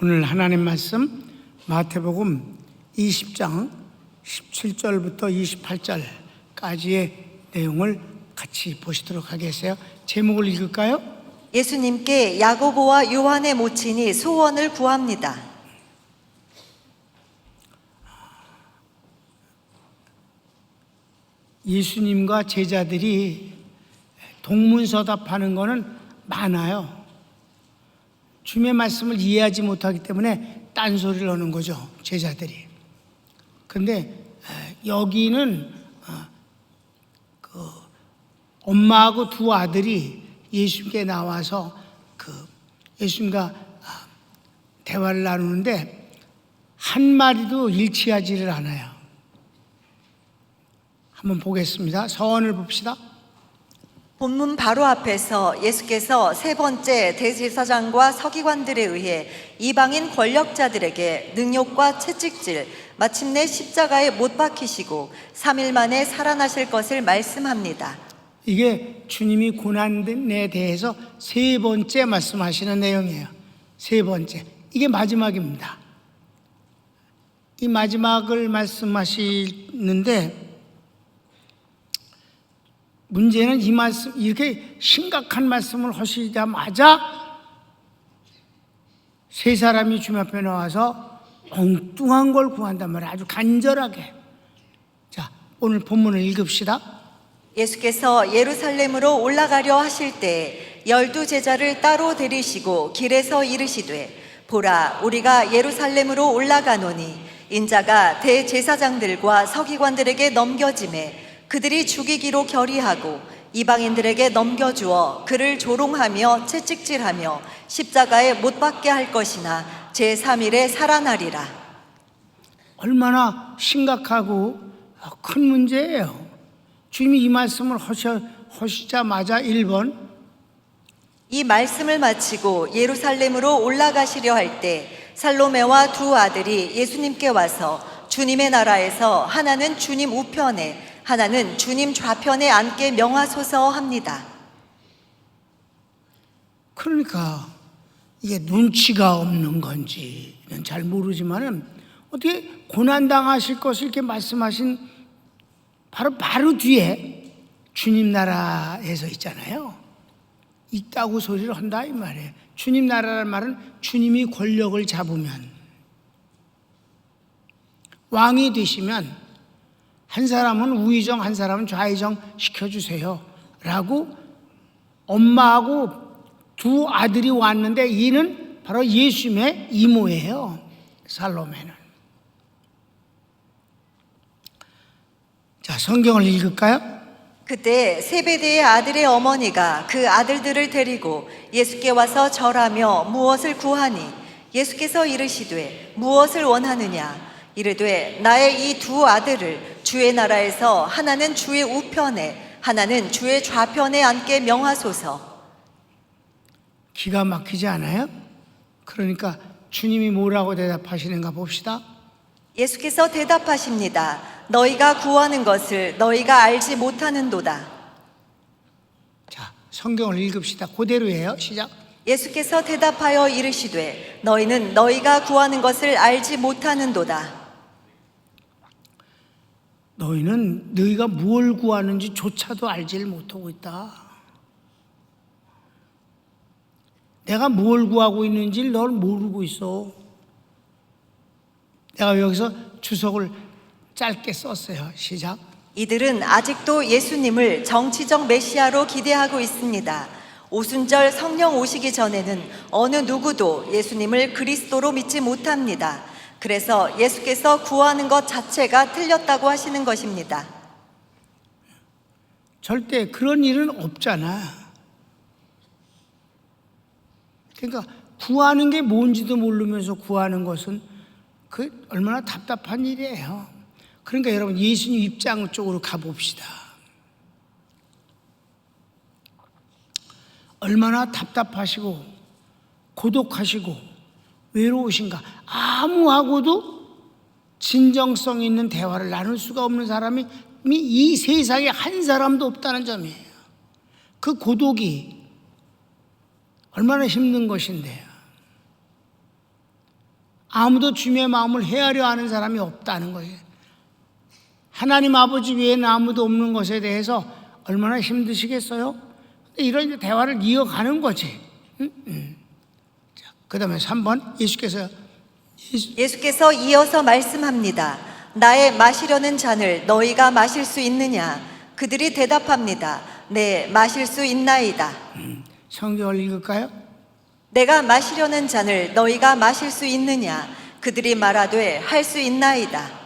오늘 하나님 말씀 마태복음 20장 17절부터 28절까지의 내용을 같이 보시도록 하겠어요. 제목을 읽을까요? 예수님께 야고보와 요한의 모친이 소원을 구합니다. 예수님과 제자들이 동문서답하는 거는 많아요. 주님의 말씀을 이해하지 못하기 때문에 딴소리를 하는 거죠, 제자들이. 그런데 여기는 엄마하고 두 아들이 예수님께 나와서 예수님과 대화를 나누는데 한마디도 일치하지를 않아요. 한번 보겠습니다. 서원을 봅시다. 본문 바로 앞에서 예수께서 세 번째 대제사장과 서기관들에 의해 이방인 권력자들에게 능욕과 채찍질, 마침내 십자가에 못 박히시고 3일 만에 살아나실 것을 말씀합니다. 이게 주님이 고난에 대해서 세 번째 말씀하시는 내용이에요. 세 번째. 이게 마지막입니다. 이 마지막을 말씀하시는데 문제는 이 말씀, 이렇게 심각한 말씀을 하시자마자 세 사람이 주님 앞에 나와서 엉뚱한 걸 구한단 말이에요. 아주 간절하게. 자, 오늘 본문을 읽읍시다. 예수께서 예루살렘으로 올라가려 하실 때 12제자를 따로 데리시고 길에서 이르시되 보라, 우리가 예루살렘으로 올라가노니 인자가 대제사장들과 서기관들에게 넘겨짐에 그들이 죽이기로 결의하고 이방인들에게 넘겨주어 그를 조롱하며 채찍질하며 십자가에 못 박게 할 것이나 제3일에 살아나리라. 얼마나 심각하고 큰 문제예요. 주님이 이 말씀을 하시자마자 1번 이 말씀을 마치고 예루살렘으로 올라가시려 할 때 살로메와 두 아들이 예수님께 와서 주님의 나라에서 하나는 주님 우편에 하나는 주님 좌편에 앉게 명하소서 합니다. 그러니까 이게 눈치가 없는 건지는 잘 모르지만은 어떻게 고난당하실 것을 이렇게 말씀하신 바로 뒤에 주님 나라에서 있잖아요. 있다고 소리를 한다 이 말이에요. 주님 나라라는 말은 주님이 권력을 잡으면, 왕이 되시면 한 사람은 우의정, 한 사람은 좌의정 시켜주세요 라고 엄마하고 두 아들이 왔는데 이는 바로 예수님의 이모예요. 살로메는. 자, 성경을 읽을까요? 그때 세베대의 아들의 어머니가 그 아들들을 데리고 예수께 와서 절하며 무엇을 구하니 예수께서 이르시되 무엇을 원하느냐 이르되 나의 이 두 아들을 주의 나라에서 하나는 주의 우편에 하나는 주의 좌편에 앉게 명하소서. 기가 막히지 않아요? 그러니까 주님이 뭐라고 대답하시는가 봅시다. 예수께서 대답하십니다. 너희가 구하는 것을 너희가 알지 못하는도다. 자, 성경을 읽읍시다. 그대로예요. 시작. 예수께서 대답하여 이르시되 너희는 너희가 구하는 것을 알지 못하는도다. 너희는 너희가 무엇을 구하는지 조차도 알지를 못하고 있다. 내가 뭘 구하고 있는지를 넌 모르고 있어. 내가 여기서 주석을 짧게 썼어요. 시작. 이들은 아직도 예수님을 정치적 메시아로 기대하고 있습니다. 오순절 성령 오시기 전에는 어느 누구도 예수님을 그리스도로 믿지 못합니다. 그래서 예수께서 구하는 것 자체가 틀렸다고 하시는 것입니다. 절대 그런 일은 없잖아. 그러니까 구하는 게 뭔지도 모르면서 구하는 것은 그 얼마나 답답한 일이에요. 그러니까 여러분 예수님 입장 쪽으로 가봅시다. 얼마나 답답하시고 고독하시고 외로우신가. 아무하고도 진정성 있는 대화를 나눌 수가 없는 사람이 이 세상에 한 사람도 없다는 점이에요. 그 고독이 얼마나 힘든 것인데요. 아무도 주님의 마음을 헤아려 하는 사람이 없다는 거예요. 하나님 아버지 외에는 아무도 없는 것에 대해서 얼마나 힘드시겠어요? 이런 대화를 이어가는 거지. 그 다음에 3번 예수께서 이어서 말씀합니다. 나의 마시려는 잔을 너희가 마실 수 있느냐? 그들이 대답합니다. 네, 마실 수 있나이다. 성경을 읽을까요? 내가 마시려는 잔을 너희가 마실 수 있느냐? 그들이 말하되 할 수 있나이다.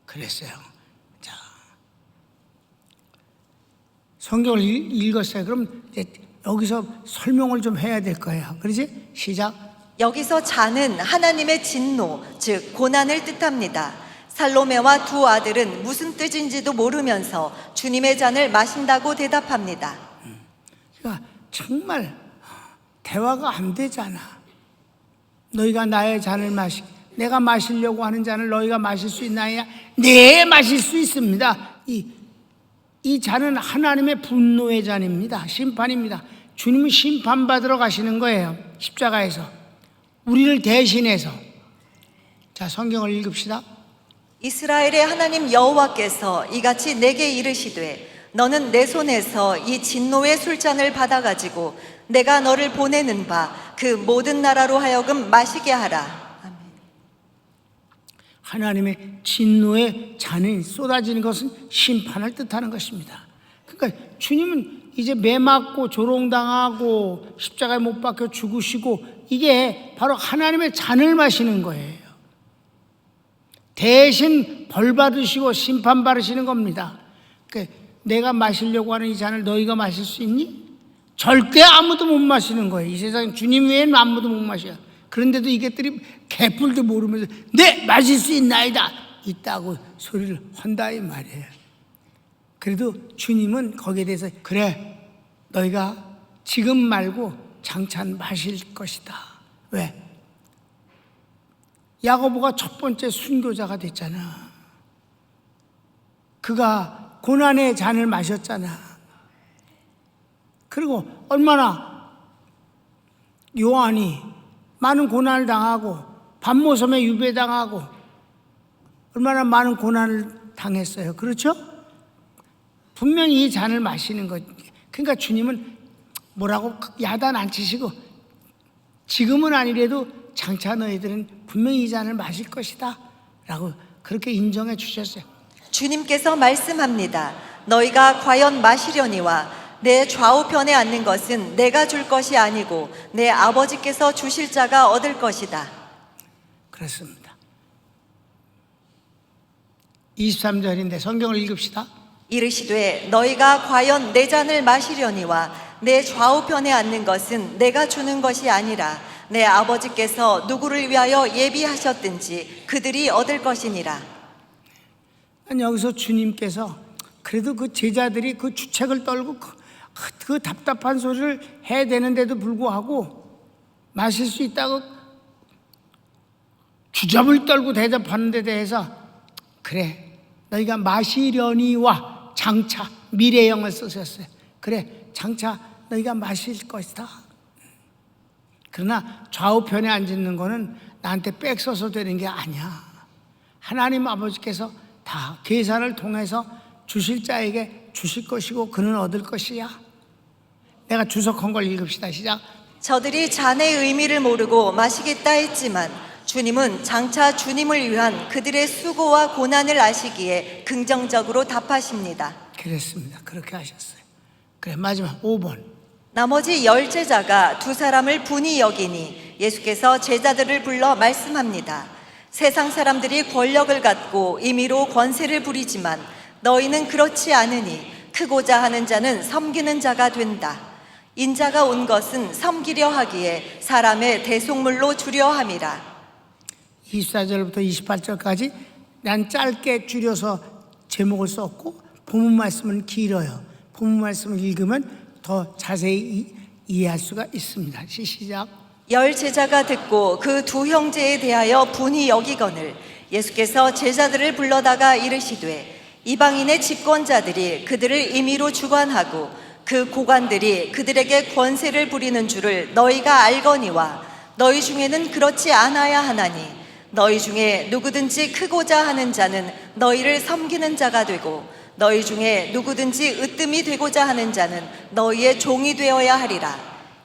그랬어요. 자, 성경을 읽었어요. 그럼 이제 여기서 설명을 좀 해야 될 거예요. 그러지? 시작. 여기서 잔은 하나님의 진노, 즉 고난을 뜻합니다. 살로메와 두 아들은 무슨 뜻인지도 모르면서 주님의 잔을 마신다고 대답합니다. 그러니까 정말 대화가 안 되잖아. 너희가 나의 잔을 내가 마시려고 하는 잔을 너희가 마실 수 있나요? 네, 마실 수 있습니다. 이 잔은 하나님의 분노의 잔입니다. 심판입니다. 주님은 심판받으러 가시는 거예요. 십자가에서. 우리를 대신해서. 자, 성경을 읽읍시다. 이스라엘의 하나님 여호와께서 이같이 내게 이르시되 너는 내 손에서 이 진노의 술잔을 받아가지고 내가 너를 보내는 바 그 모든 나라로 하여금 마시게 하라. 아멘. 하나님의 진노의 잔이 쏟아지는 것은 심판을 뜻하는 것입니다. 그러니까 주님은 이제 매 맞고 조롱당하고 십자가에 못 박혀 죽으시고 이게 바로 하나님의 잔을 마시는 거예요. 대신 벌 받으시고 심판 받으시는 겁니다. 그러니까 내가 마시려고 하는 이 잔을 너희가 마실 수 있니? 절대 아무도 못 마시는 거예요. 이 세상에 주님 외에는 아무도 못 마셔요. 그런데도 이것들이 개뿔도 모르면서 네, 마실 수 있나이다. 있다고 소리를 한다 이 말이에요. 그래도 주님은 거기에 대해서 그래, 너희가 지금 말고 장차 마실 것이다. 왜? 야고보가 첫 번째 순교자가 됐잖아. 그가 고난의 잔을 마셨잖아. 그리고 얼마나 요한이 많은 고난을 당하고 밤모섬에 유배당하고 얼마나 많은 고난을 당했어요. 그렇죠? 분명히 이 잔을 마시는 것. 그러니까 주님은 뭐라고 야단 안 치시고 지금은 아니래도 장차 너희들은 분명히 이 잔을 마실 것이다 라고 그렇게 인정해 주셨어요. 주님께서 말씀합니다. 너희가 과연 마시려니와 내 좌우편에 앉는 것은 내가 줄 것이 아니고 내 아버지께서 주실 자가 얻을 것이다. 그렇습니다. 23절인데 성경을 읽읍시다. 이르시되 너희가 과연 내 잔을 마시려니와 내 좌우편에 앉는 것은 내가 주는 것이 아니라 내 아버지께서 누구를 위하여 예비하셨든지 그들이 얻을 것이니라. 여기서 주님께서 그래도 그 제자들이 그 주책을 떨고 그 답답한 소리를 해야 되는데도 불구하고 마실 수 있다고 주접을 떨고 대답하는 데 대해서 그래, 너희가 마시려니와 장차 미래형을 쓰셨어요. 그래, 장차 너희가 마실 것이다. 그러나 좌우편에 앉는 거는 나한테 빽서서 되는 게 아니야. 하나님 아버지께서 다 계산을 통해서 주실 자에게 주실 것이고 그는 얻을 것이야. 내가 주석한 걸 읽읍시다. 시작. 저들이 잔의 의미를 모르고 마시겠다 했지만 주님은 장차 주님을 위한 그들의 수고와 고난을 아시기에 긍정적으로 답하십니다. 그랬습니다. 그렇게 하셨어요. 그래, 마지막 5번. 나머지 10제자가 두 사람을 분이 여기니 예수께서 제자들을 불러 말씀합니다. 세상 사람들이 권력을 갖고 임의로 권세를 부리지만 너희는 그렇지 않으니 크고자 하는 자는 섬기는 자가 된다. 인자가 온 것은 섬기려 하기에 사람의 대속물로 주려 함이라. 24절부터 28절까지 난 짧게 줄여서 제목을 썼고 본문 말씀은 길어요. 본문 말씀을 읽으면 더 자세히 이해할 수가 있습니다. 시작. 10제자가 듣고 그 두 형제에 대하여 분이 여기거늘 예수께서 제자들을 불러다가 이르시되 이방인의 집권자들이 그들을 임의로 주관하고 그 고관들이 그들에게 권세를 부리는 줄을 너희가 알거니와 너희 중에는 그렇지 않아야 하나니 너희 중에 누구든지 크고자 하는 자는 너희를 섬기는 자가 되고 너희 중에 누구든지 으뜸이 되고자 하는 자는 너희의 종이 되어야 하리라.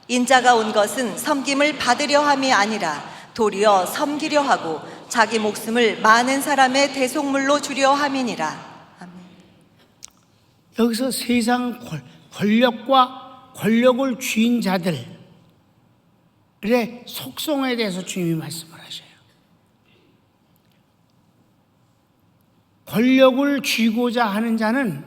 인자가 온 것은 섬김을 받으려 함이 아니라 도리어 섬기려 하고 자기 목숨을 많은 사람의 대속물로 주려 함이니라. 아멘. 여기서 세상 권력과 권력을 쥐인 자들의 속성에 대해서 주님이 말씀을 하셔요. 권력을 쥐고자 하는 자는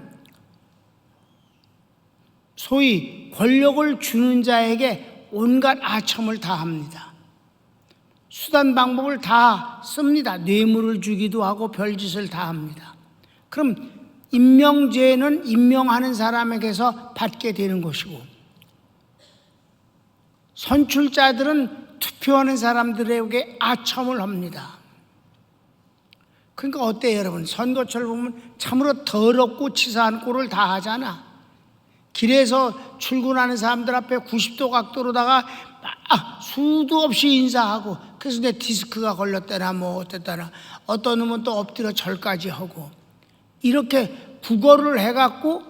소위 권력을 주는 자에게 온갖 아첨을 다 합니다. 수단 방법을 다 씁니다. 뇌물을 주기도 하고 별짓을 다 합니다. 그럼 임명제는 임명하는 사람에게서 받게 되는 것이고, 선출자들은 투표하는 사람들에게 아첨을 합니다. 그러니까 어때요, 여러분? 선거철 보면 참으로 더럽고 치사한 꼴을 다 하잖아. 길에서 출근하는 사람들 앞에 90도 각도로다가 수도 없이 인사하고, 그래서 내 디스크가 걸렸다나 뭐 어땠다나, 어떤 놈은 또 엎드려 절까지 하고, 이렇게 구걸을 해갖고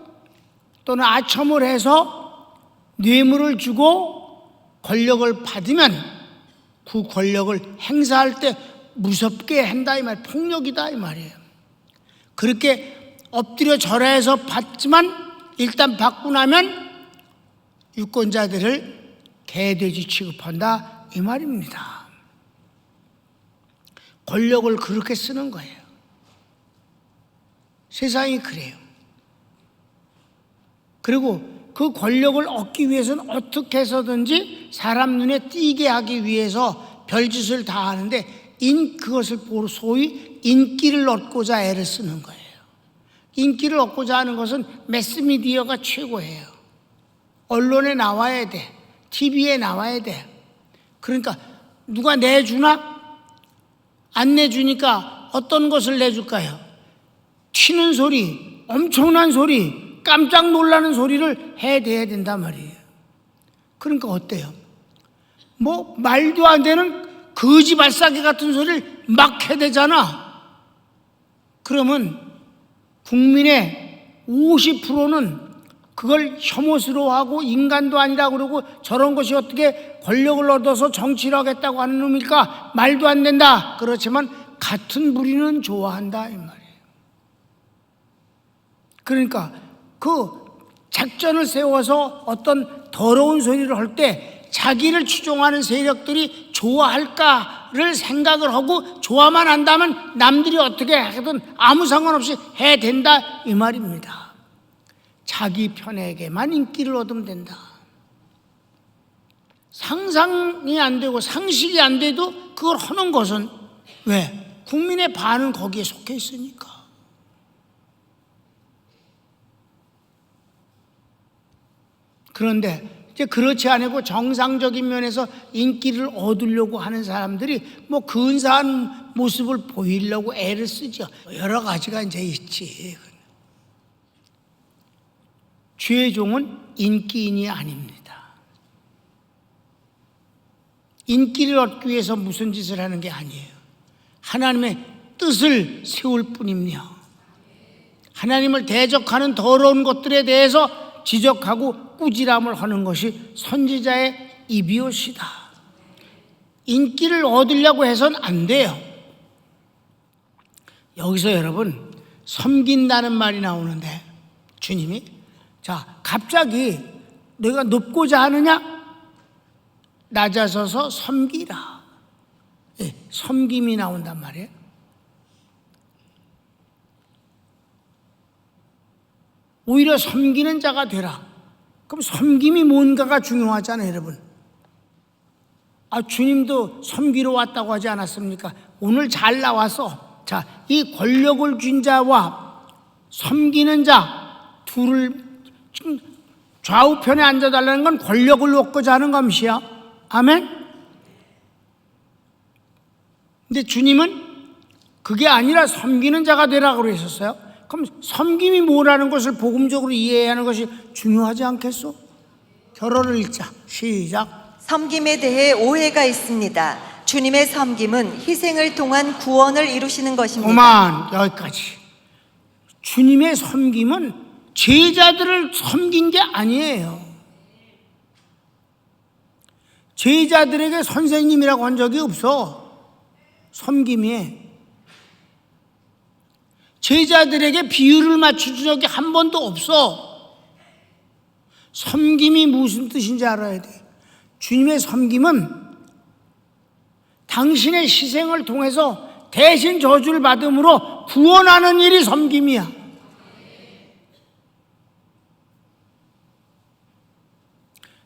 또는 아첨을 해서 뇌물을 주고 권력을 받으면 그 권력을 행사할 때 무섭게 한다 이 말, 폭력이다 이 말이에요. 그렇게 엎드려 절해서 받지만 일단 받고 나면 유권자들을 개돼지 취급한다 이 말입니다. 권력을 그렇게 쓰는 거예요. 세상이 그래요. 그리고 그 권력을 얻기 위해서는 어떻게 해서든지 사람 눈에 띄게 하기 위해서 별짓을 다 하는데, 그것을 소위 인기를 얻고자 애를 쓰는 거예요. 인기를 얻고자 하는 것은 매스미디어가 최고예요. 언론에 나와야 돼. TV에 나와야 돼. 그러니까 누가 내주나? 안 내주니까 어떤 것을 내줄까요? 튀는 소리, 엄청난 소리, 깜짝 놀라는 소리를 해대야 된단 말이에요. 그러니까 어때요? 뭐 말도 안 되는 거지 발사기 같은 소리를 막 해대잖아. 그러면 국민의 50%는 그걸 혐오스러워하고 인간도 아니라 그러고, 저런 것이 어떻게 권력을 얻어서 정치를 하겠다고 하는 놈일까? 말도 안 된다. 그렇지만 같은 부리는 좋아한다 이 말이에요. 그러니까 그 작전을 세워서 어떤 더러운 소리를 할 때 자기를 추종하는 세력들이 좋아할까를 생각을 하고, 좋아만 한다면 남들이 어떻게 하든 아무 상관없이 해야 된다 이 말입니다. 자기 편에게만 인기를 얻으면 된다. 상상이 안 되고 상식이 안 돼도 그걸 하는 것은 왜? 국민의 반은 거기에 속해 있으니까. 그런데 이제 그렇지 않고 정상적인 면에서 인기를 얻으려고 하는 사람들이 뭐 근사한 모습을 보이려고 애를 쓰죠. 여러 가지가 이제 있지. 주의 종은 인기인이 아닙니다. 인기를 얻기 위해서 무슨 짓을 하는 게 아니에요. 하나님의 뜻을 세울 뿐이며, 하나님을 대적하는 더러운 것들에 대해서 지적하고 꾸지람을 하는 것이 선지자의 입이옷이다. 인기를 얻으려고 해서는 안 돼요. 여기서 여러분, 섬긴다는 말이 나오는데 주님이, 자, 갑자기 너희가 높고자 하느냐? 낮아서서 섬기라. 예, 섬김이 나온단 말이에요. 오히려 섬기는 자가 되라. 그럼 섬김이 뭔가가 중요하잖아요, 여러분. 주님도 섬기러 왔다고 하지 않았습니까? 오늘 잘 나와서, 자, 이 권력을 쥔 자와 섬기는 자 둘을 지금 좌우편에 앉아달라는 건 권력을 얻고자 하는 것이야. 아멘? 근데 주님은 그게 아니라 섬기는 자가 되라고 그러셨어요. 그럼 섬김이 뭐라는 것을 복음적으로 이해해야 하는 것이 중요하지 않겠소? 결어를 읽자. 시작. 섬김에 대해 오해가 있습니다. 주님의 섬김은 희생을 통한 구원을 이루시는 것입니다. 그만, 여기까지. 주님의 섬김은 제자들을 섬긴 게 아니에요. 제자들에게 선생님이라고 한 적이 없어. 섬김이. 제자들에게 비율을 맞춰준 적이 한 번도 없어. 섬김이 무슨 뜻인지 알아야 돼. 주님의 섬김은 당신의 희생을 통해서 대신 저주를 받음으로 구원하는 일이 섬김이야.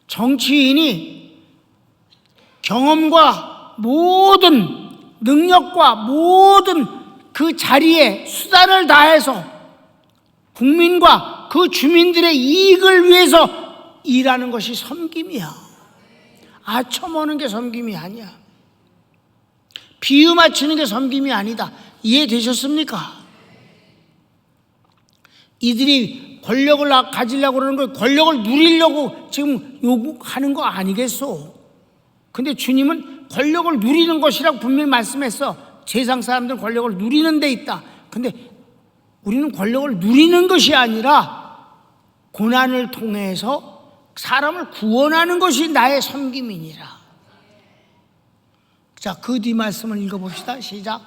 정치인이 경험과 모든 능력과 모든 그 자리에 수단을 다해서 국민과 그 주민들의 이익을 위해서 일하는 것이 섬김이야. 아첨하는 게 섬김이 아니야. 비유 맞추는 게 섬김이 아니다. 이해되셨습니까? 이들이 권력을 가지려고 그러는 거, 권력을 누리려고 지금 요구하는 거 아니겠소? 근데 주님은 권력을 누리는 것이라고 분명히 말씀했어. 세상 사람들은 권력을 누리는 데 있다. 근데 우리는 권력을 누리는 것이 아니라 고난을 통해서 사람을 구원하는 것이 나의 섬김이니라. 자, 그 뒤 말씀을 읽어봅시다. 시작.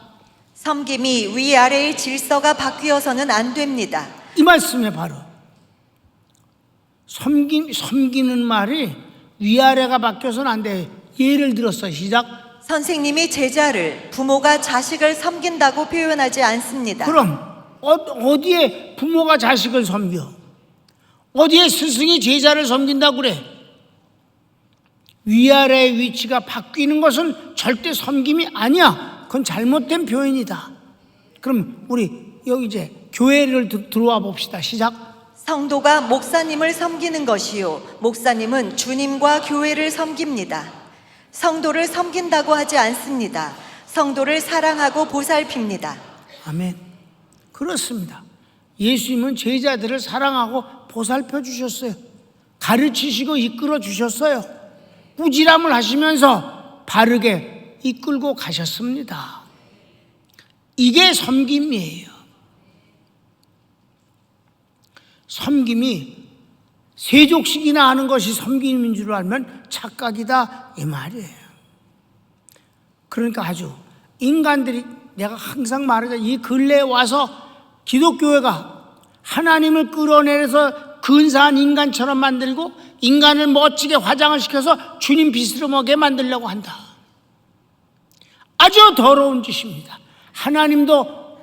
섬김이 위아래의 질서가 바뀌어서는 안 됩니다. 이 말씀에 바로 섬기는 말이 위아래가 바뀌어서는 안 돼. 예를 들었어. 시작. 선생님이 제자를, 부모가 자식을 섬긴다고 표현하지 않습니다. 그럼 어디에 부모가 자식을 섬겨? 어디에 스승이 제자를 섬긴다고 그래? 위아래의 위치가 바뀌는 것은 절대 섬김이 아니야. 그건 잘못된 표현이다. 그럼 우리 여기 이제 교회를 들어와 봅시다. 시작. 성도가 목사님을 섬기는 것이요, 목사님은 주님과 교회를 섬깁니다. 성도를 섬긴다고 하지 않습니다. 성도를 사랑하고 보살핍니다. 아멘. 그렇습니다. 예수님은 제자들을 사랑하고 보살펴 주셨어요. 가르치시고 이끌어 주셨어요. 꾸지람을 하시면서 바르게 이끌고 가셨습니다. 이게 섬김이에요. 섬김이 세족식이나 하는 것이 섬김인 줄 알면 착각이다 이 말이에요. 그러니까 아주 인간들이, 내가 항상 말하자, 이 근래에 와서 기독교회가 하나님을 끌어내려서 근사한 인간처럼 만들고 인간을 멋지게 화장을 시켜서 주님 빚으로 먹게 만들려고 한다. 아주 더러운 짓입니다. 하나님도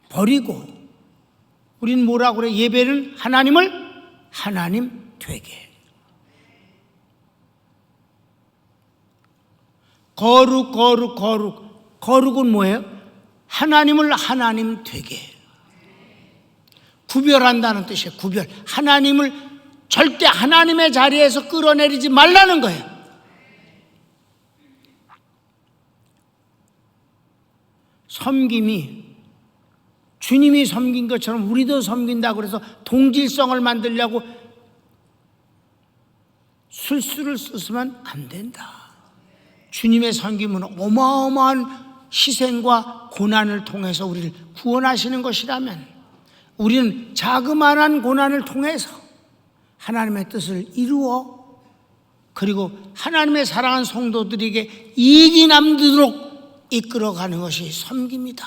버리고 우린 뭐라고 그래? 예배는 하나님을 하나님 되게. 거룩. 거룩은 뭐예요? 하나님을 하나님 되게. 구별한다는 뜻이에요. 구별. 하나님을 절대 하나님의 자리에서 끌어내리지 말라는 거예요. 섬김이 주님이 섬긴 것처럼 우리도 섬긴다고 그래서 동질성을 만들려고 술수를 쓰면 안 된다. 주님의 섬김은 어마어마한 희생과 고난을 통해서 우리를 구원하시는 것이라면 우리는 자그마한 고난을 통해서 하나님의 뜻을 이루어 그리고 하나님의 사랑하는 성도들에게 이익이 남도록 이끌어가는 것이 섬깁니다.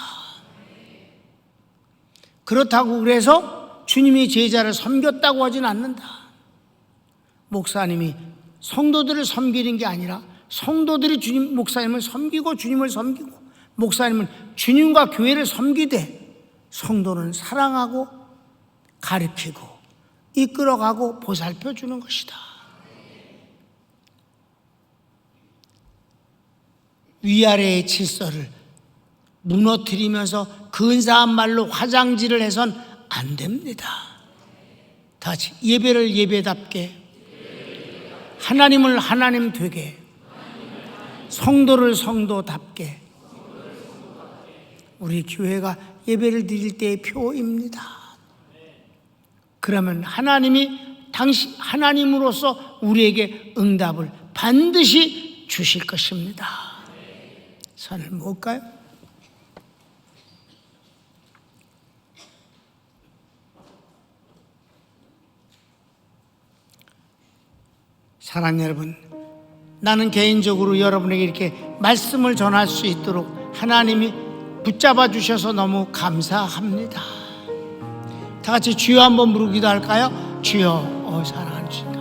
그렇다고 그래서 주님이 제자를 섬겼다고 하진 않는다. 목사님이 성도들을 섬기는 게 아니라 성도들이 목사님을 섬기고 주님을 섬기고 목사님은 주님과 교회를 섬기되 성도는 사랑하고 가르치고 이끌어가고 보살펴 주는 것이다. 위아래의 질서를 무너뜨리면서 근사한 말로 화장질을 해선 안 됩니다. 다시 예배를 예배답게, 하나님을 하나님 되게, 성도를 성도답게. 우리 교회가 예배를 드릴 때의 표입니다. 그러면 하나님이 당신 하나님으로서 우리에게 응답을 반드시 주실 것입니다. 손을 모을까요? 사랑하는 여러분, 나는 개인적으로 여러분에게 이렇게 말씀을 전할 수 있도록 하나님이 붙잡아 주셔서 너무 감사합니다. 다 같이 주여 한번 부르기도 할까요? 주여, 사랑하는 주님.